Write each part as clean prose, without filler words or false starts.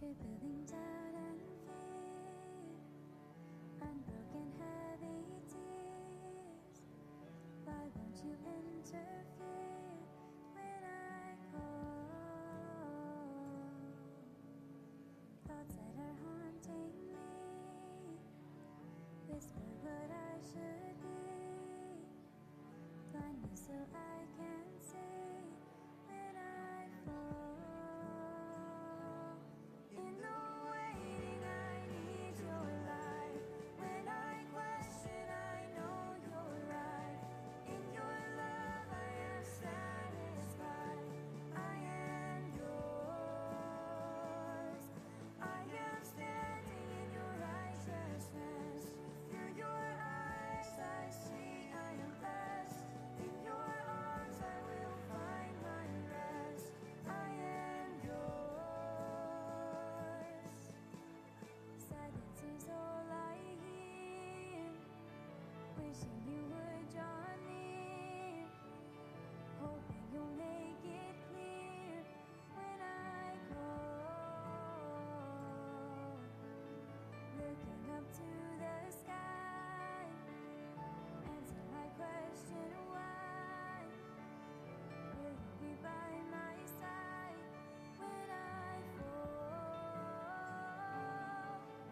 Crippling doubt and fear, unbroken heavy tears. Why won't you interfere when I call? Thoughts that are haunting me whisper what I should be. Blind me so I can see when I fall. In the waiting, I need your light. When I question, I know you're right. In your love, I am satisfied. I am yours. I am standing in your righteousness. Through your eyes, I see I am blessed. In your arms, I will find my rest. I am yours. Silence is all I hear, wishing you would draw near, hoping you'll make it clear when I call. Looking up to the sky, answer my question why. Will you be by my side when I fall?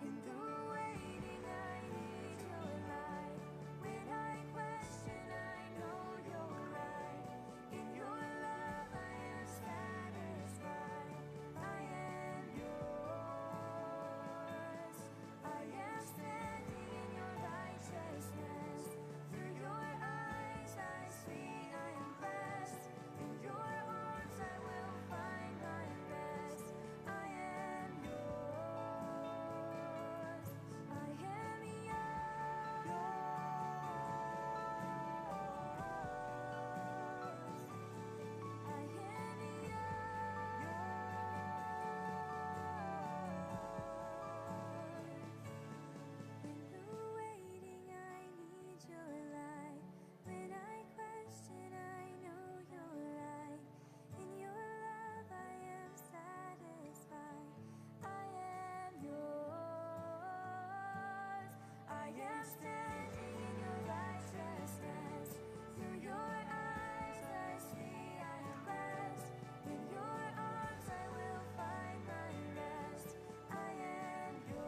In the waiting, I need your light. When I question, I know you're right. In your love, I am satisfied. I am yours. I am standing in your righteousness. Through your eyes, I see I am blessed. In your arms, I will find my rest. I am yours. I am yours. I am yours. In the waiting, I need your light. When I question, I know you're right. In your love, I am satisfied. I am yours. I am standing in your righteousness. Through your eyes, I see I am blessed. In your arms, I will find my rest. I am yours.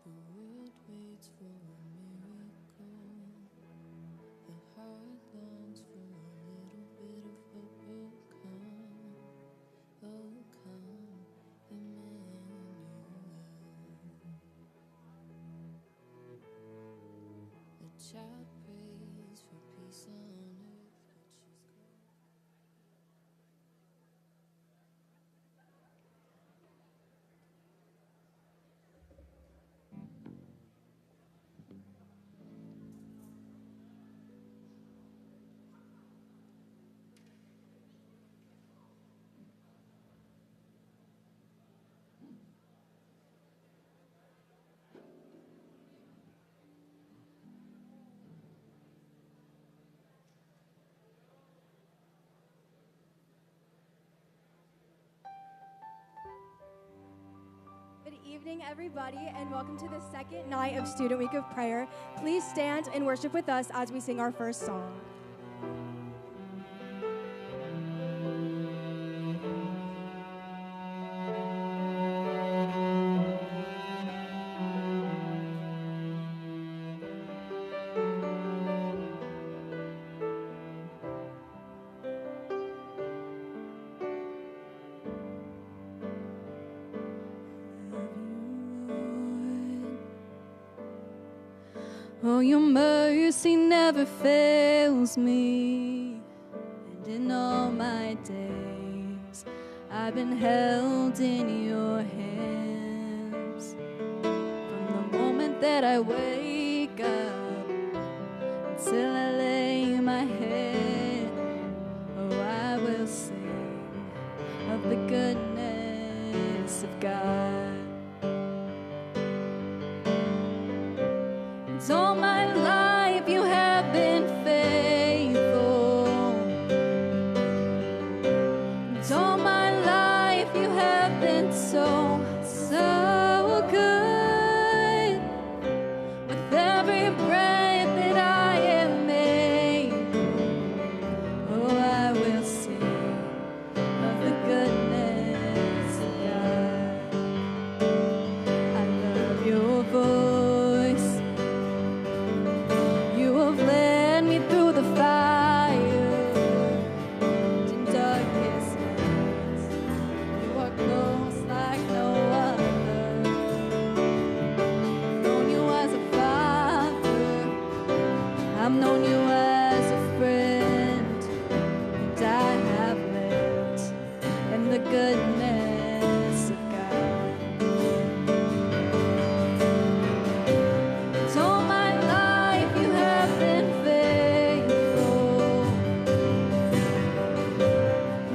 The world waits for a miracle. The heart longs for a little bit of hope. Oh come, Emmanuel. A child prays for peace on earth, but she's cold. Good evening, everybody, and welcome to the second night of Student Week of Prayer. Please stand and worship with us as we sing our first song. Oh, your mercy never fails me, and in all my days I've been held in your hands. From the moment that I wake up until I lay my head, oh, I will sing of the goodness of God. It's all my life you have been faithful. It's all my life you have been so, so good. With every breath that I am able, oh, I will sing of the goodness of God. I love your voice. You have led me through the fire in darkest nights. You are close like no other. I've known you as a father. I've known you as a friend. And I have lived in the goodness of God. It's all my life you have been faithful.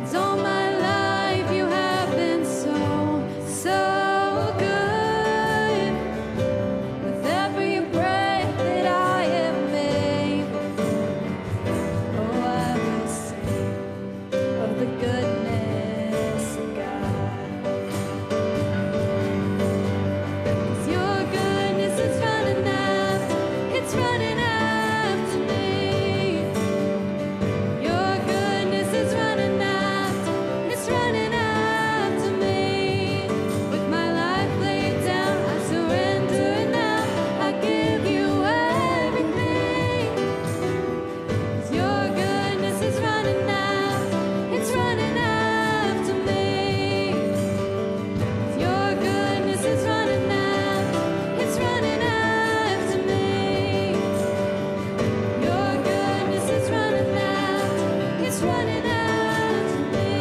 It's all my life you have been so, so good. With every breath that I am able, oh, I will sing of the goodness of God. 'Cause your goodness is running after, it's running after me. Your goodness is running after, it's running after me. With my life laid down, I surrender now. I give you everything. 'Cause your goodness is running after, it's running after me. 'Cause your goodness is running after, it's running after me. Your goodness is running after, it's running after me.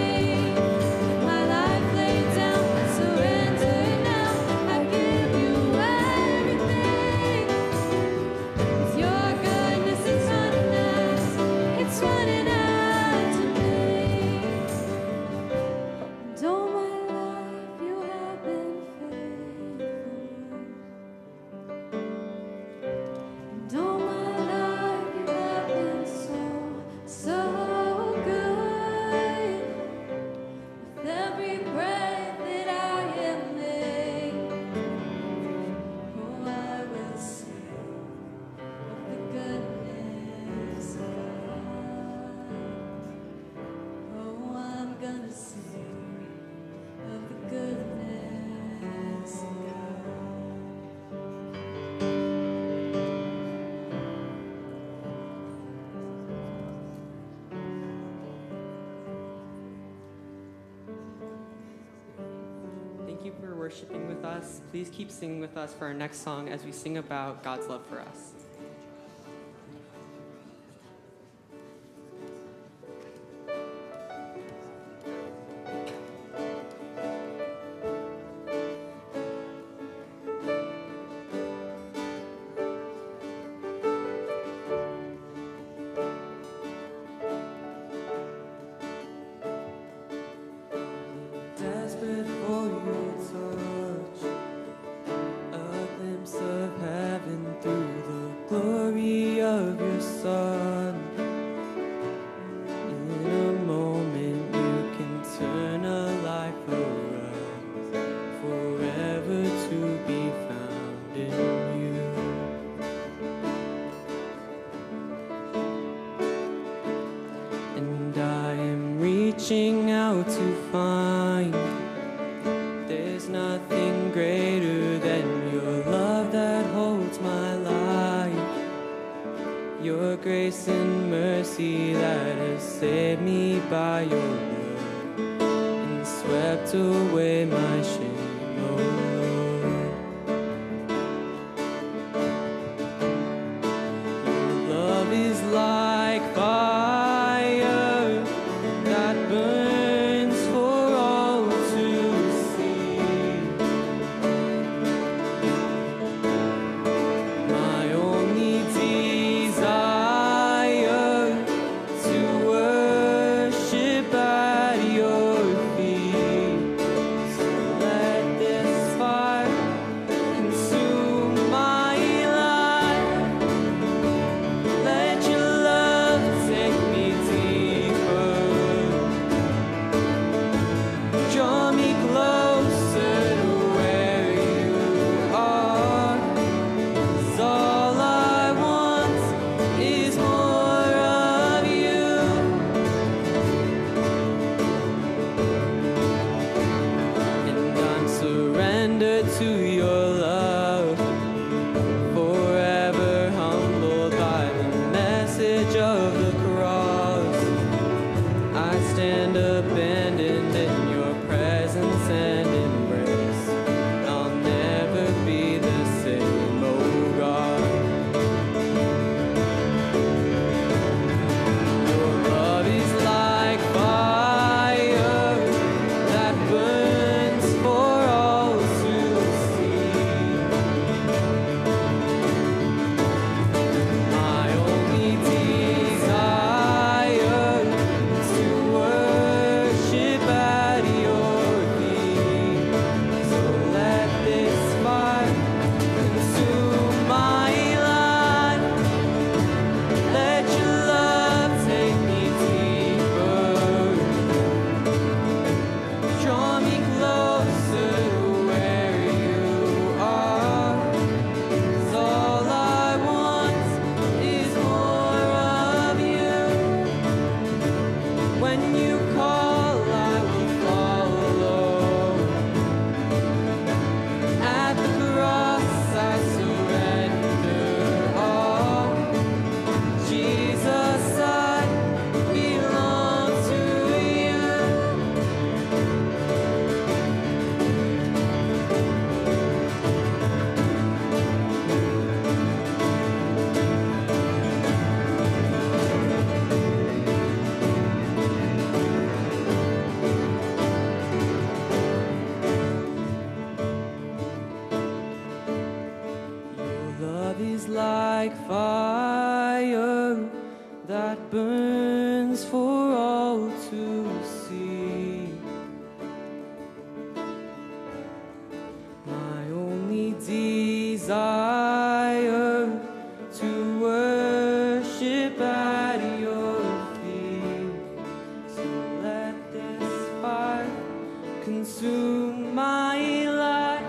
My life laid down, I surrender now. I give you everything. 'Cause your goodness is running after, it's running after me. And all my life you have been faithful. And all my life you have been so, so good. With every breath that I am able, oh, I will sing of the goodness of God. Oh, I'm gonna sing of the goodness of God. Thank you for worshiping with us. Please keep singing with us for our next song as we sing about God's love for us. Desperate for your touch, a glimpse of heaven through the glory of your Son. In a moment you can turn a life around, forever to be found in you. And I am reaching out to find, there's nothing greater than your love that holds my life. Your grace and mercy that has saved me by your blood and swept away my shame, oh Lord. fire that burns for all to see. My only desire to worship at your feet. So let this fire consume my life. Let your love take me deeper. Draw me closer to where you are. 'Cause all I want is more of you. And I'm surrendered to your love, forever humbled by the message of the cross. I stand abandoned in your presence and embrace. I'll never be the same, oh God. Your love is like fire that burns for all to see. My only desire to worship at your feet. So let this fire consume my life. Let your love take me deeper. Draw me closer to where you are. 'Cause all I want is more of you. When you call, I will follow. At the cross, I surrender all. Jesus, I belong to you. Your love is like fire that burns for all to see. My only desire to worship at your feet. So let this fire consume my life.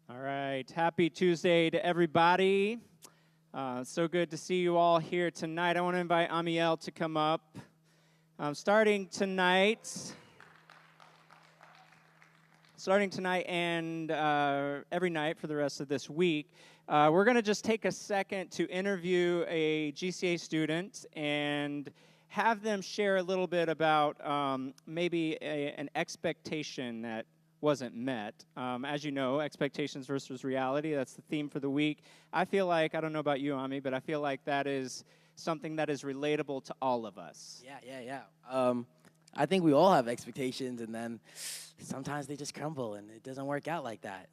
All right. Happy Tuesday to everybody. So good to see you all here tonight. I want to invite Amiel to come up. Starting tonight and every night for the rest of this week, we're going to just take a second to interview a GCA student and have them share a little bit about maybe an expectation that wasn't met. As you know, expectations versus reality, that's the theme for the week. I feel like, I don't know about you, Ami, but I feel like that is something that is relatable to all of us. Yeah. I think we all have expectations, and then sometimes they just crumble, and it doesn't work out like that.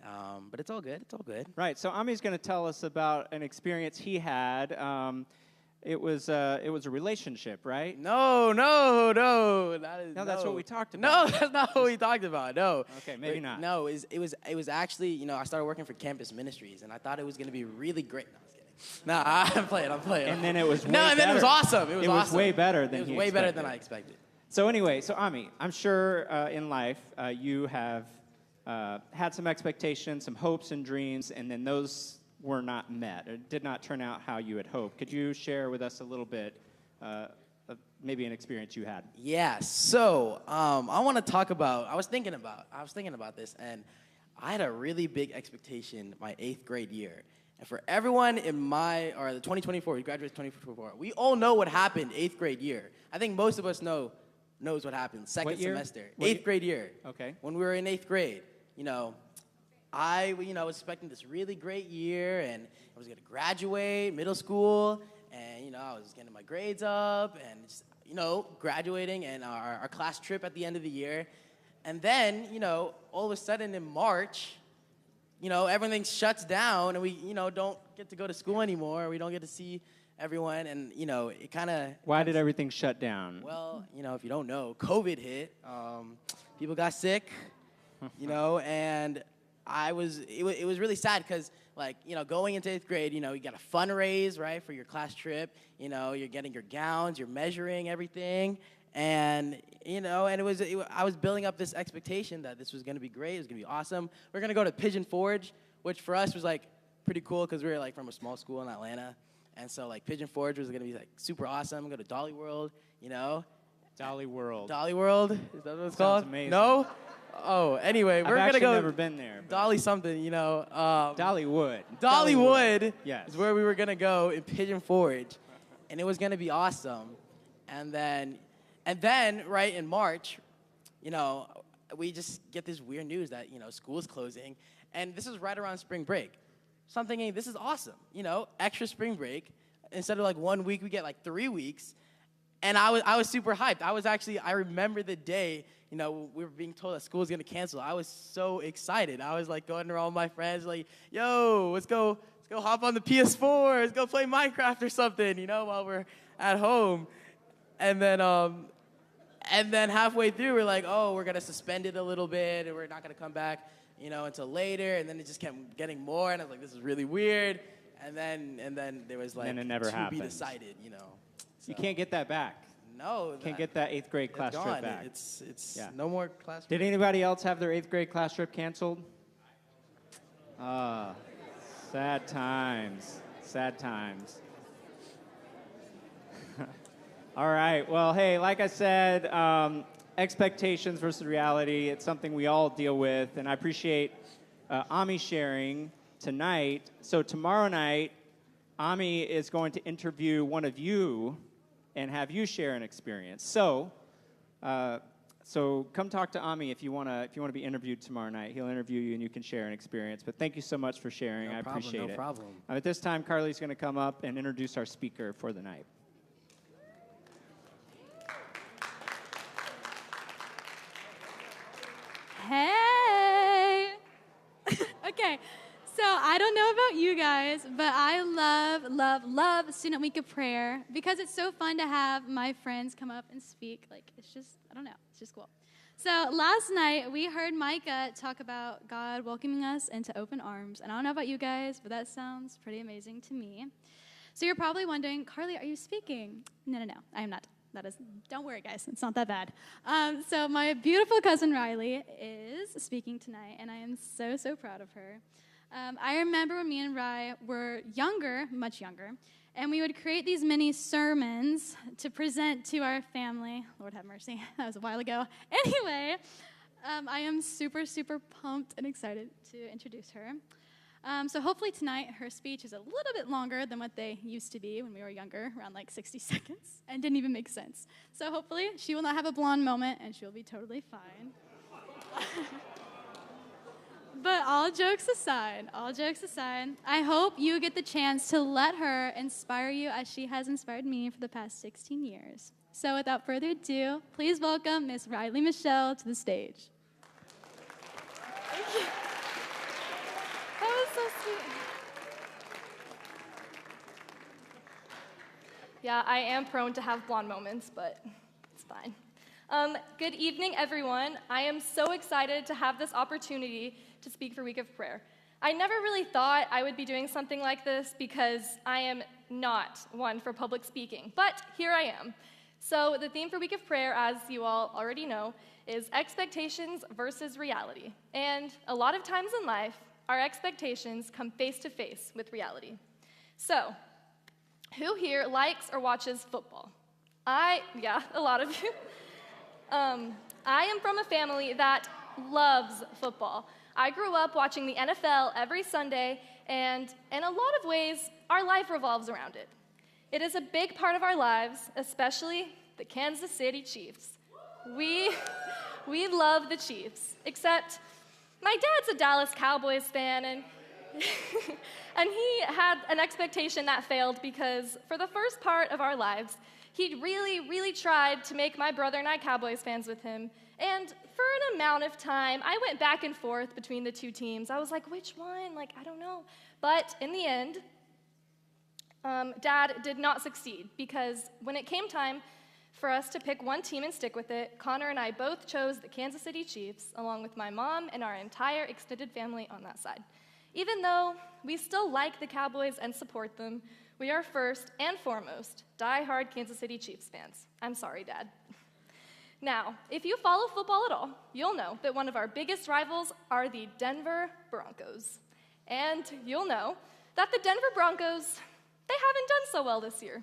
But it's all good. It's all good. Right. So Ami's going to tell us about an experience he had It was a relationship, right? No. That is, No, that's what we talked No, about. that's not what we talked about. No. Okay, maybe not. No, it was actually, you know, I started working for campus ministries, and I thought it was going to be really great. No, I was kidding. No, I'm playing. And then it was way No, and then it was better. awesome. It was was awesome. way better than It was he way better expected. than I expected. So anyway, so Ami, I'm sure in life you have had some expectations, some hopes and dreams, and then those were not met. It did not turn out how you had hoped. Could you share with us a little bit of maybe an experience you had? Yeah. So I want to talk about. I was thinking about this, and I had a really big expectation my 8th grade year. And for everyone in the 2024, we graduated 2024. We all know what happened 8th grade year. I think most of us knows what happened. Second year? semester, What 8th grade year. Okay. When we were in 8th grade, I was expecting this really great year, and I was gonna graduate middle school, and I was getting my grades up, and just, graduating, and our class trip at the end of the year, and then all of a sudden in March, everything shuts down, and we don't get to go to school anymore. We don't get to see everyone, and it kind of. Why did everything shut down? Well, if you don't know, COVID hit. People got sick, and it was really sad because, going into 8th grade, you got a fundraise, right, for your class trip. You're getting your gowns, you're measuring everything, and I was building up this expectation that this was going to be great, it was going to be awesome. We're going to go to Pigeon Forge, which for us was pretty cool because we were from a small school in Atlanta, and so Pigeon Forge was going to be super awesome. Go to Dolly World, Dolly World. Dolly World, is that what it's Sounds called? amazing. No? Oh, anyway, we're I've gonna go. never been there. but- Dolly something, Dollywood. Dollywood Yes. is where we were gonna go in Pigeon Forge, and it was gonna be awesome. And then right in March, we just get this weird news that school's closing, and this is right around spring break. So I'm thinking, this is awesome, extra spring break. Instead of 1 week, we get 3 weeks. And I was super hyped. I remember the day, we were being told that school was gonna cancel. I was so excited. I was going to all my friends, yo, let's go hop on the PS4, let's go play Minecraft or something, while we're at home. And then halfway through, we're oh, we're gonna suspend it a little bit, and we're not gonna come back, until later. And then it just kept getting more, and I was this is really weird. And then there was then it never to happened. be decided, You can't get that back. No, Can't get that 8th grade class it's trip gone. back. It's Yeah. no more class. Did anybody else have their 8th grade class trip canceled? Sad times. Sad times. All right. Well, hey, like I said, expectations versus reality, it's something we all deal with, and I appreciate Ami sharing tonight. So tomorrow night, Ami is going to interview one of you and have you share an experience. So come talk to Ami if you want to be interviewed tomorrow night. He'll interview you and you can share an experience. But thank you so much for sharing. I appreciate it. No problem. At this time, Carly's going to come up and introduce our speaker for the night. Hey! Okay, so I don't know about you guys, but I love Student Week of Prayer because it's so fun to have my friends come up and speak. It's just, I don't know, it's just cool. So last night, we heard Micah talk about God welcoming us into open arms. And I don't know about you guys, but that sounds pretty amazing to me. So you're probably wondering, Carly, are you speaking? No, I am not. Don't worry, guys. It's not that bad. So my beautiful cousin Riley is speaking tonight, and I am so, so proud of her. I remember when me and Ry were younger, much younger, and we would create these mini sermons to present to our family. Lord have mercy. That was a while ago. Anyway, I am super, super pumped and excited to introduce her. So hopefully tonight her speech is a little bit longer than what they used to be when we were younger, around 60 seconds, and didn't even make sense. So hopefully she will not have a blonde moment and she'll be totally fine. But all jokes aside, I hope you get the chance to let her inspire you as she has inspired me for the past 16 years. So without further ado, please welcome Miss Riley Michelle to the stage. Thank you. That was so sweet. Yeah, I am prone to have blonde moments, but it's fine. Good evening, everyone. I am so excited to have this opportunity to speak for Week of Prayer. I never really thought I would be doing something like this because I am not one for public speaking, but here I am. So the theme for Week of Prayer, as you all already know, is expectations versus reality. And a lot of times in life, our expectations come face to face with reality. So, who here likes or watches football? Yeah, a lot of you. I am from a family that loves football. I grew up watching the NFL every Sunday, and in a lot of ways, our life revolves around it. It is a big part of our lives, especially the Kansas City Chiefs. We love the Chiefs, except my dad's a Dallas Cowboys fan, and and he had an expectation that failed because for the first part of our lives, he really tried to make my brother and I Cowboys fans with him. And for an amount of time, I went back and forth between the two teams. I was like, which one? Like, I don't know. But in the end, Dad did not succeed because when it came time for us to pick one team and stick with it, Connor and I both chose the Kansas City Chiefs, along with my mom and our entire extended family on that side. Even though we still like the Cowboys and support them, we are first and foremost die-hard Kansas City Chiefs fans. I'm sorry, Dad. Now, if you follow football at all, you'll know that one of our biggest rivals are the Denver Broncos. And you'll know that the Denver Broncos, they haven't done so well this year.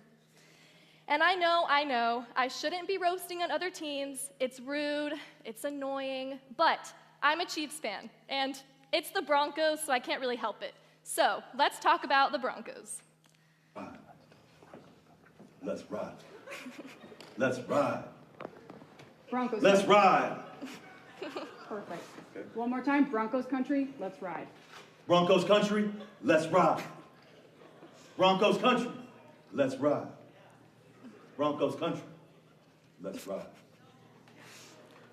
And I know, I shouldn't be roasting on other teams. It's rude, it's annoying, but I'm a Chiefs fan, and it's the Broncos, so I can't really help it. So, let's talk about the Broncos. Let's ride. Let's ride. Broncos. Let's ride. Perfect. One more time. Broncos country. Let's ride. Broncos country. Let's ride. Broncos country. Let's ride. Broncos country. Let's ride.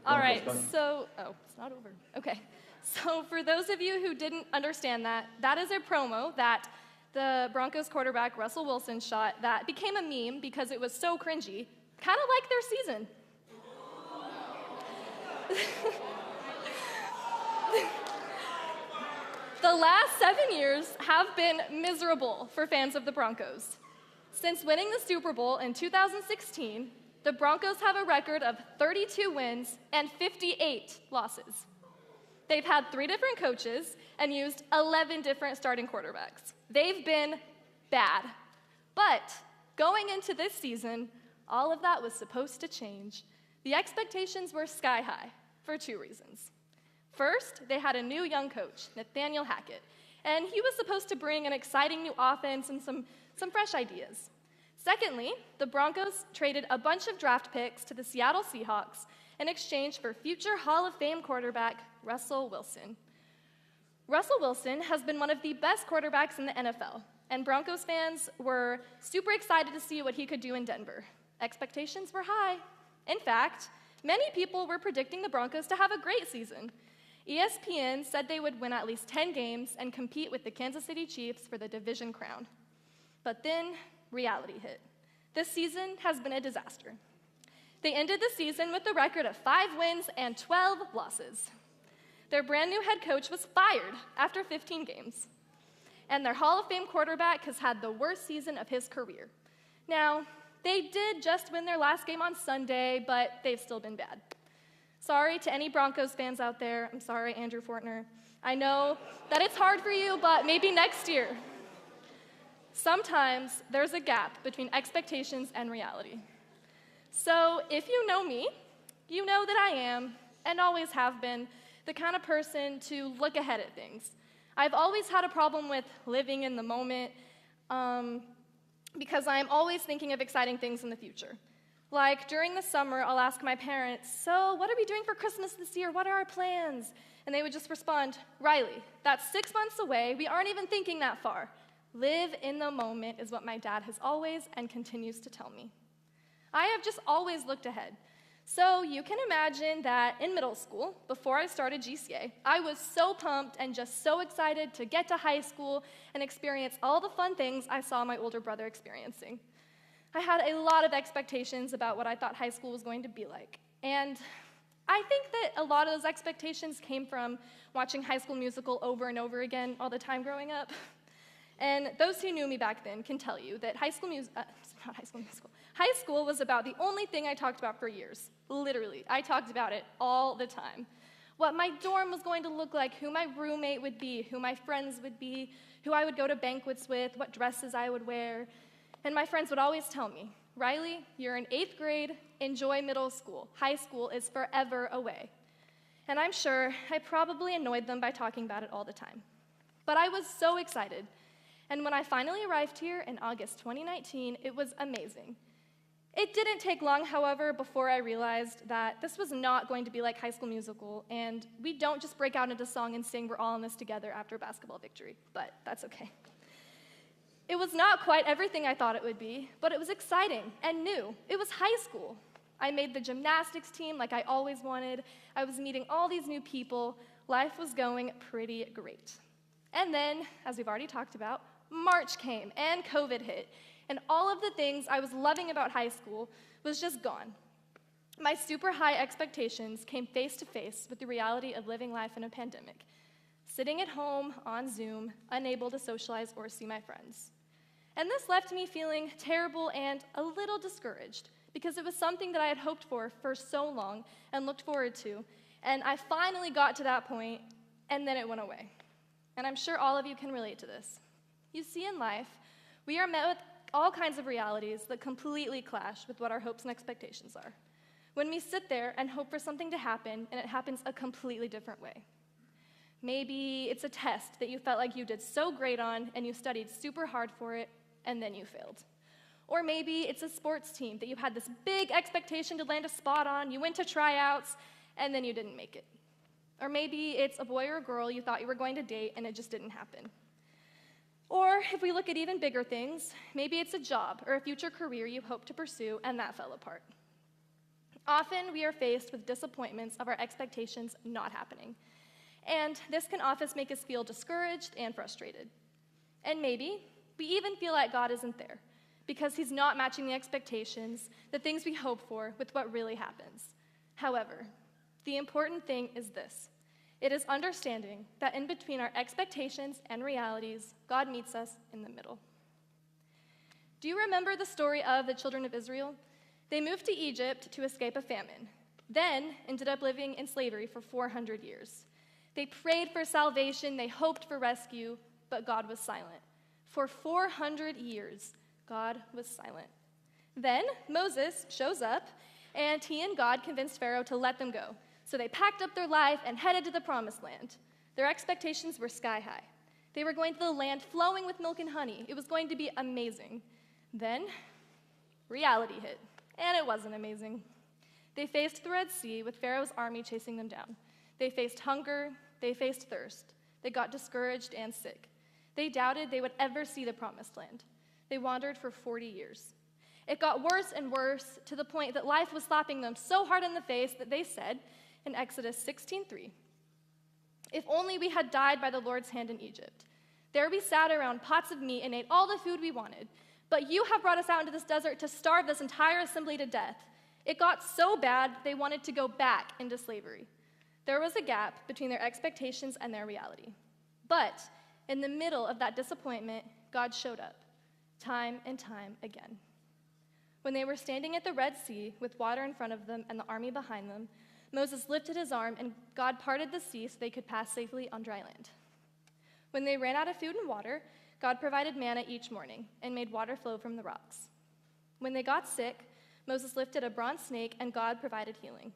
All right, so, it's not over. Okay. So for those of you who didn't understand that, that is a promo that the Broncos quarterback Russell Wilson shot that became a meme because it was so cringy, kind of like their season. The last 7 years have been miserable for fans of the Broncos. Since winning the Super Bowl in 2016, the Broncos have a record of 32 wins and 58 losses. They've had 3 different coaches and used 11 different starting quarterbacks. They've been bad. But going into this season, all of that was supposed to change. The expectations were sky high for 2 reasons. First, they had a new young coach, Nathaniel Hackett, and he was supposed to bring an exciting new offense and some fresh ideas. Secondly, the Broncos traded a bunch of draft picks to the Seattle Seahawks in exchange for future Hall of Fame quarterback Russell Wilson. Russell Wilson has been one of the best quarterbacks in the NFL, and Broncos fans were super excited to see what he could do in Denver. Expectations were high. In fact, many people were predicting the Broncos to have a great season. ESPN said they would win at least 10 games and compete with the Kansas City Chiefs for the division crown. But then, reality hit. This season has been a disaster. They ended the season with a record of 5 wins and 12 losses. Their brand new head coach was fired after 15 games. And their Hall of Fame quarterback has had the worst season of his career. Now, they did just win their last game on Sunday, but they've still been bad. Sorry to any Broncos fans out there. I'm sorry, Andrew Fortner. I know that it's hard for you, but maybe next year. Sometimes there's a gap between expectations and reality. So if you know me, you know that I am, and always have been, the kind of person to look ahead at things. I've always had a problem with living in the moment because I'm always thinking of exciting things in the future. Like during the summer, I'll ask my parents, so what are we doing for Christmas this year? What are our plans? And they would just respond, Riley, that's 6 months away. We aren't even thinking that far. Live in the moment is what my dad has always and continues to tell me. I have just always looked ahead. So you can imagine that in middle school, before I started GCA, I was so pumped and just so excited to get to high school and experience all the fun things I saw my older brother experiencing. I had a lot of expectations about what I thought high school was going to be like. And I think that a lot of those expectations came from watching High School Musical over and over again all the time growing up. And those who knew me back then can tell you that High School was about the only thing I talked about for years. Literally, I talked about it all the time. What my dorm was going to look like, who my roommate would be, who my friends would be, who I would go to banquets with, what dresses I would wear. And my friends would always tell me, Riley, you're in 8th grade, enjoy middle school. High school is forever away. And I'm sure I probably annoyed them by talking about it all the time. But I was so excited. And when I finally arrived here in August 2019, it was amazing. It didn't take long, however, before I realized that this was not going to be like High School Musical, and we don't just break out into song and sing We're All in This Together after a basketball victory, but that's okay. It was not quite everything I thought it would be, but it was exciting and new. It was high school. I made the gymnastics team like I always wanted. I was meeting all these new people. Life was going pretty great. And then, as we've already talked about, March came and COVID hit, and all of the things I was loving about high school was just gone. My super high expectations came face to face with the reality of living life in a pandemic, sitting at home on Zoom, unable to socialize or see my friends. And this left me feeling terrible and a little discouraged because it was something that I had hoped for so long and looked forward to, and I finally got to that point, and then it went away. And I'm sure all of you can relate to this. You see, in life, we are met with all kinds of realities that completely clash with what our hopes and expectations are. When we sit there and hope for something to happen, and it happens a completely different way. Maybe it's a test that you felt like you did so great on, and you studied super hard for it, and then you failed. Or maybe it's a sports team that you had this big expectation to land a spot on, you went to tryouts, and then you didn't make it. Or maybe it's a boy or a girl you thought you were going to date, and it just didn't happen. Or if we look at even bigger things, maybe it's a job or a future career you hope to pursue, and that fell apart. Often we are faced with disappointments of our expectations not happening. And this can often make us feel discouraged and frustrated. And maybe we even feel like God isn't there because he's not matching the expectations, the things we hope for, with what really happens. However, the important thing is this. It is understanding that in between our expectations and realities, God meets us in the middle. Do you remember the story of the children of Israel? They moved to Egypt to escape a famine, then ended up living in slavery for 400 years. They prayed for salvation, they hoped for rescue, but God was silent. For 400 years, God was silent. Then Moses shows up, and he and God convinced Pharaoh to let them go. So they packed up their life and headed to the promised land. Their expectations were sky high. They were going to the land flowing with milk and honey. It was going to be amazing. Then reality hit, and it wasn't amazing. They faced the Red Sea with Pharaoh's army chasing them down. They faced hunger, they faced thirst. They got discouraged and sick. They doubted they would ever see the promised land. They wandered for 40 years. It got worse and worse to the point that life was slapping them so hard in the face that they said, in Exodus 16:3, "If only we had died by the Lord's hand in Egypt. There we sat around pots of meat and ate all the food we wanted. But you have brought us out into this desert to starve this entire assembly to death." It got so bad they wanted to go back into slavery. There was a gap between their expectations and their reality. But in the middle of that disappointment, God showed up, time and time again. When they were standing at the Red Sea with water in front of them and the army behind them, Moses lifted his arm, and God parted the sea so they could pass safely on dry land. When they ran out of food and water, God provided manna each morning and made water flow from the rocks. When they got sick, Moses lifted a bronze snake, and God provided healing.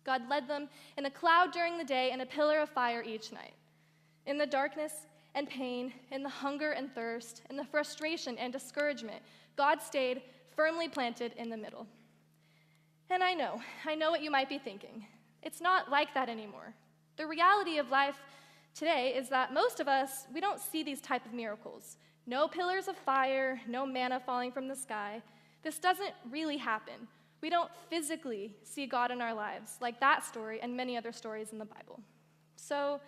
God led them in a cloud during the day and a pillar of fire each night. In the darkness and pain, in the hunger and thirst, in the frustration and discouragement, God stayed firmly planted in the middle. And I know what you might be thinking. It's not like that anymore. The reality of life today is that most of us, we don't see these type of miracles. No pillars of fire, no manna falling from the sky. This doesn't really happen. We don't physically see God in our lives, like that story and many other stories in the Bible. So,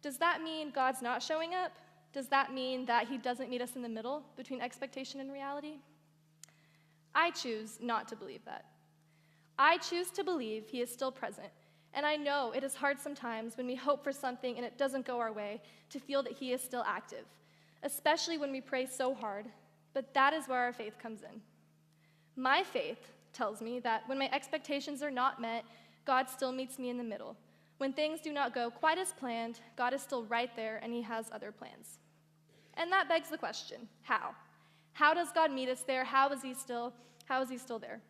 does that mean God's not showing up? Does that mean that he doesn't meet us in the middle between expectation and reality? I choose not to believe that. I choose to believe he is still present, and I know it is hard sometimes when we hope for something and it doesn't go our way to feel that he is still active, especially when we pray so hard, but that is where our faith comes in. My faith tells me that when my expectations are not met, God still meets me in the middle. When things do not go quite as planned, God is still right there and he has other plans. And that begs the question, how? How does God meet us there? How is he still there?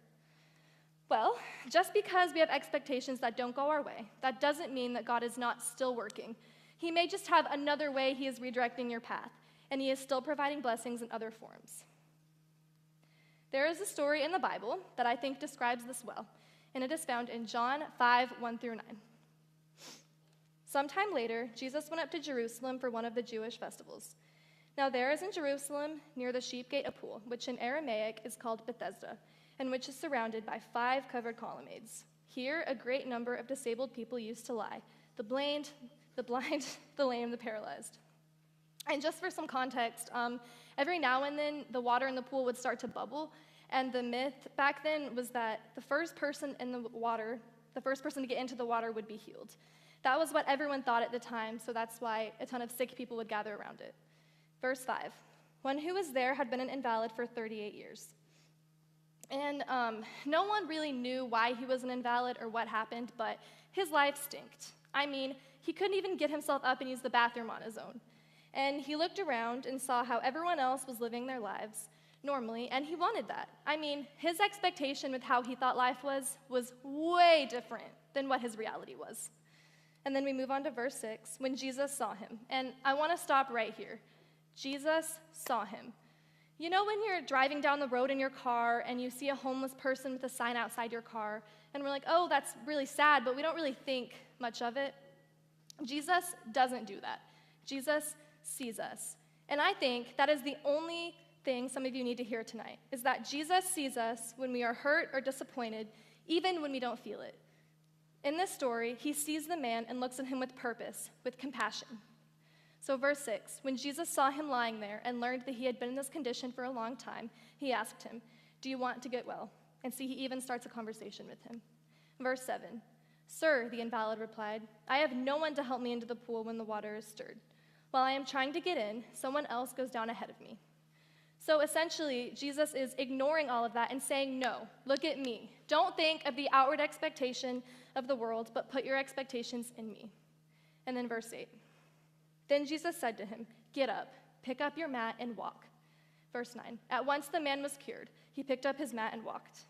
Well, just because we have expectations that don't go our way, that doesn't mean that God is not still working. He may just have another way he is redirecting your path, and he is still providing blessings in other forms. There is a story in the Bible that I think describes this well, and it is found in John 5:1-9. Sometime later, Jesus went up to Jerusalem for one of the Jewish festivals. Now there is in Jerusalem, near the sheep gate, a pool, which in Aramaic is called Bethesda, and which is surrounded by 5 covered colonnades. Here a great number of disabled people used to lie, the blind, the lame, the paralyzed. And just for some context, every now and then the water in the pool would start to bubble, and the myth back then was that the first person to get into the water would be healed. That was what everyone thought at the time, so that's why a ton of sick people would gather around it. Verse 5, one who was there had been an invalid for 38 years. And no one really knew why he was an invalid or what happened, but his life stinked. I mean, he couldn't even get himself up and use the bathroom on his own. And he looked around and saw how everyone else was living their lives normally, and he wanted that. I mean, his expectation with how he thought life was way different than what his reality was. And then we move on to verse 6, when Jesus saw him. And I want to stop right here. Jesus saw him. You know when you're driving down the road in your car and you see a homeless person with a sign outside your car, and we're like, oh, that's really sad, but we don't really think much of it? Jesus doesn't do that. Jesus sees us. And I think that is the only thing some of you need to hear tonight, is that Jesus sees us when we are hurt or disappointed, even when we don't feel it. In this story, he sees the man and looks at him with purpose, with compassion. So verse 6, when Jesus saw him lying there and learned that he had been in this condition for a long time, he asked him, do you want to get well? And see, he even starts a conversation with him. Verse 7, sir, the invalid replied, I have no one to help me into the pool when the water is stirred. While I am trying to get in, someone else goes down ahead of me. So essentially, Jesus is ignoring all of that and saying, no, look at me. Don't think of the outward expectation of the world, but put your expectations in me. And then verse 8. Then Jesus said to him, get up, pick up your mat, and walk. Verse 9, at once the man was cured. He picked up his mat and walked.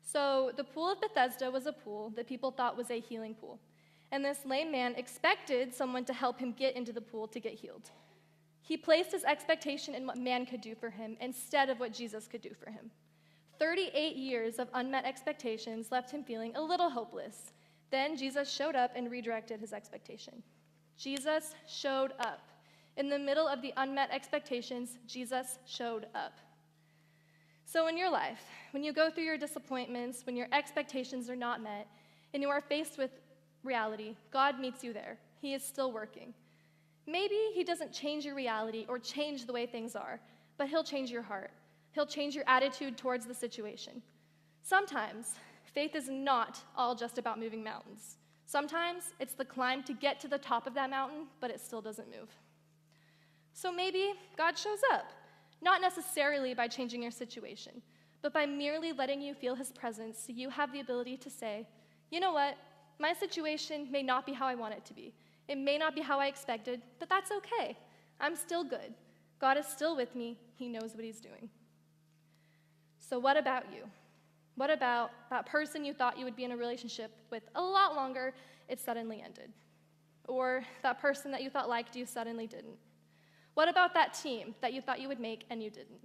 So the pool of Bethesda was a pool that people thought was a healing pool. And this lame man expected someone to help him get into the pool to get healed. He placed his expectation in what man could do for him instead of what Jesus could do for him. 38 years of unmet expectations left him feeling a little hopeless. Then Jesus showed up and redirected his expectation. Jesus showed up. In the middle of the unmet expectations, Jesus showed up. So in your life, when you go through your disappointments, when your expectations are not met, and you are faced with reality, God meets you there. He is still working. Maybe he doesn't change your reality or change the way things are, but he'll change your heart. He'll change your attitude towards the situation. Sometimes, faith is not all just about moving mountains. Sometimes it's the climb to get to the top of that mountain, but it still doesn't move. So maybe God shows up, not necessarily by changing your situation, but by merely letting you feel his presence so you have the ability to say, you know what, my situation may not be how I want it to be. It may not be how I expected, but that's okay. I'm still good. God is still with me. He knows what he's doing. So what about you? What about that person you thought you would be in a relationship with a lot longer, it suddenly ended? Or that person that you thought liked you suddenly didn't? What about that team that you thought you would make and you didn't?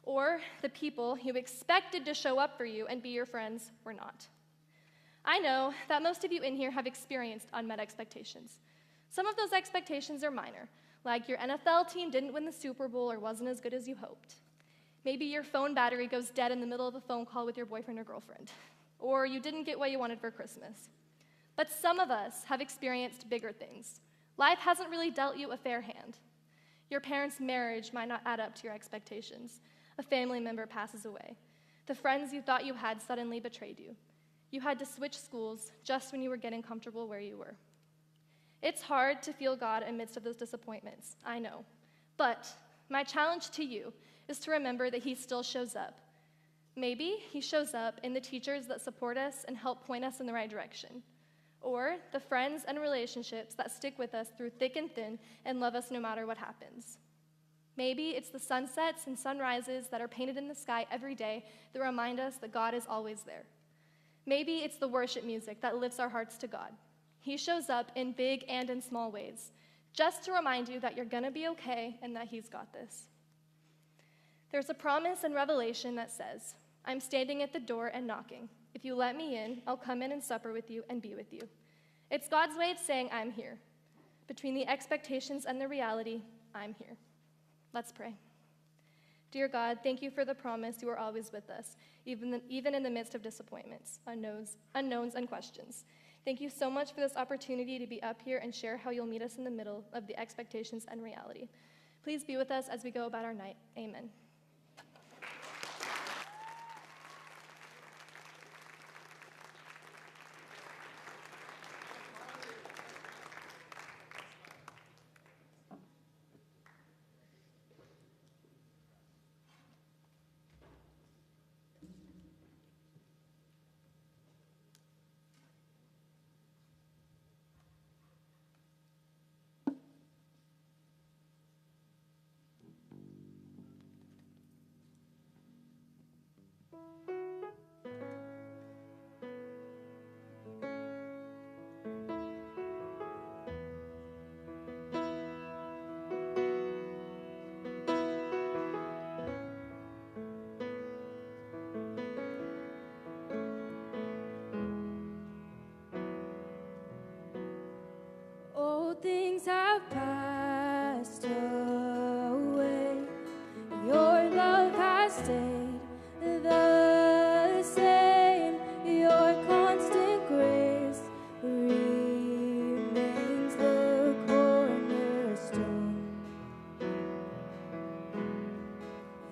Or the people you expected to show up for you and be your friends were not? I know that most of you in here have experienced unmet expectations. Some of those expectations are minor, like your NFL team didn't win the Super Bowl or wasn't as good as you hoped. Maybe your phone battery goes dead in the middle of a phone call with your boyfriend or girlfriend, or you didn't get what you wanted for Christmas. But some of us have experienced bigger things. Life hasn't really dealt you a fair hand. Your parents' marriage might not add up to your expectations. A family member passes away. The friends you thought you had suddenly betrayed you. You had to switch schools just when you were getting comfortable where you were. It's hard to feel God amidst of those disappointments, I know. But my challenge to you is to remember that he still shows up. Maybe he shows up in the teachers that support us and help point us in the right direction, or the friends and relationships that stick with us through thick and thin and love us no matter what happens. Maybe it's the sunsets and sunrises that are painted in the sky every day that remind us that God is always there. Maybe it's the worship music that lifts our hearts to God. He shows up in big and in small ways, just to remind you that you're going to be okay and that he's got this. There's a promise in Revelation that says, I'm standing at the door and knocking. If you let me in, I'll come in and supper with you and be with you. It's God's way of saying, I'm here. Between the expectations and the reality, I'm here. Let's pray. Dear God, thank you for the promise you are always with us, even in the midst of disappointments, unknowns, and questions. Thank you so much for this opportunity to be up here and share how you'll meet us in the middle of the expectations and reality. Please be with us as we go about our night. Amen. Old things have passed away. Your love has stayed the same. Your constant grace remains the cornerstone.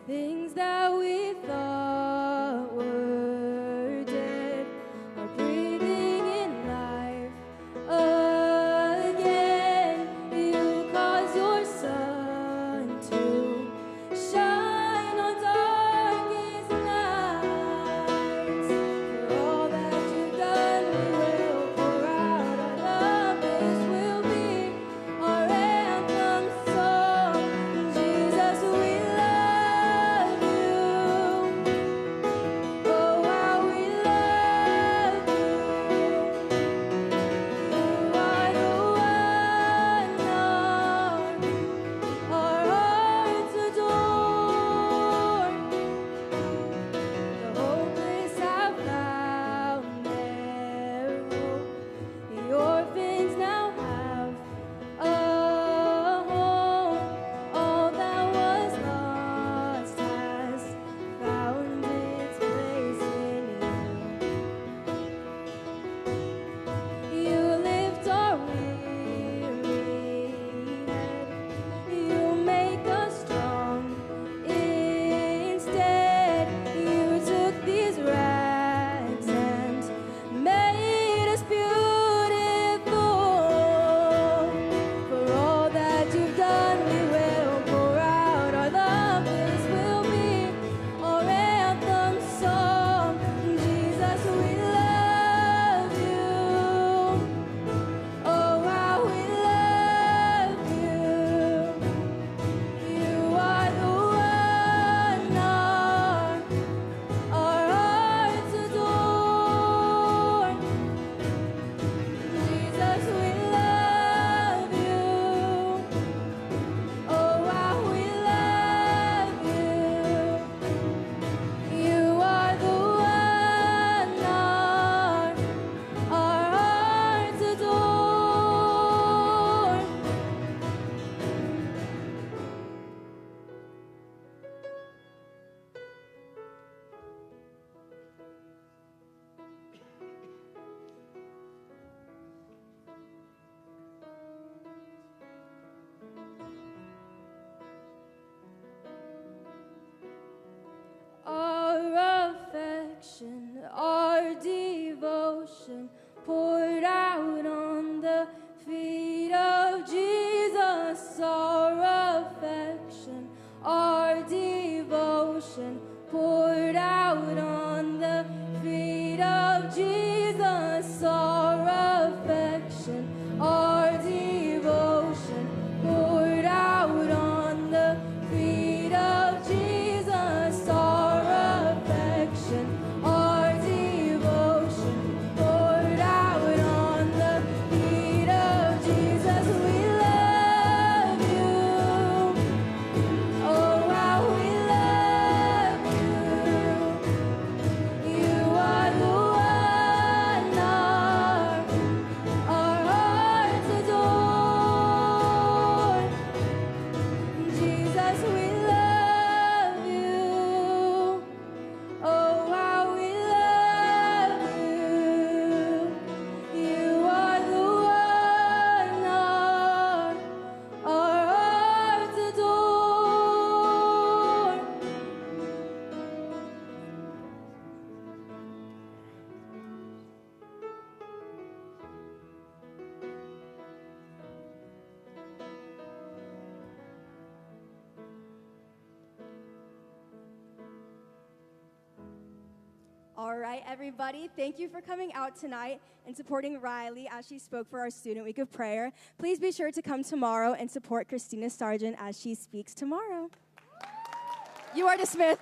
Things that we thought were dead are breathing in life again. You All right, everybody, thank you for coming out tonight and supporting Riley as she spoke for our Student Week of Prayer. Please be sure to come tomorrow and support Christina Sargent as she speaks tomorrow. You are dismissed.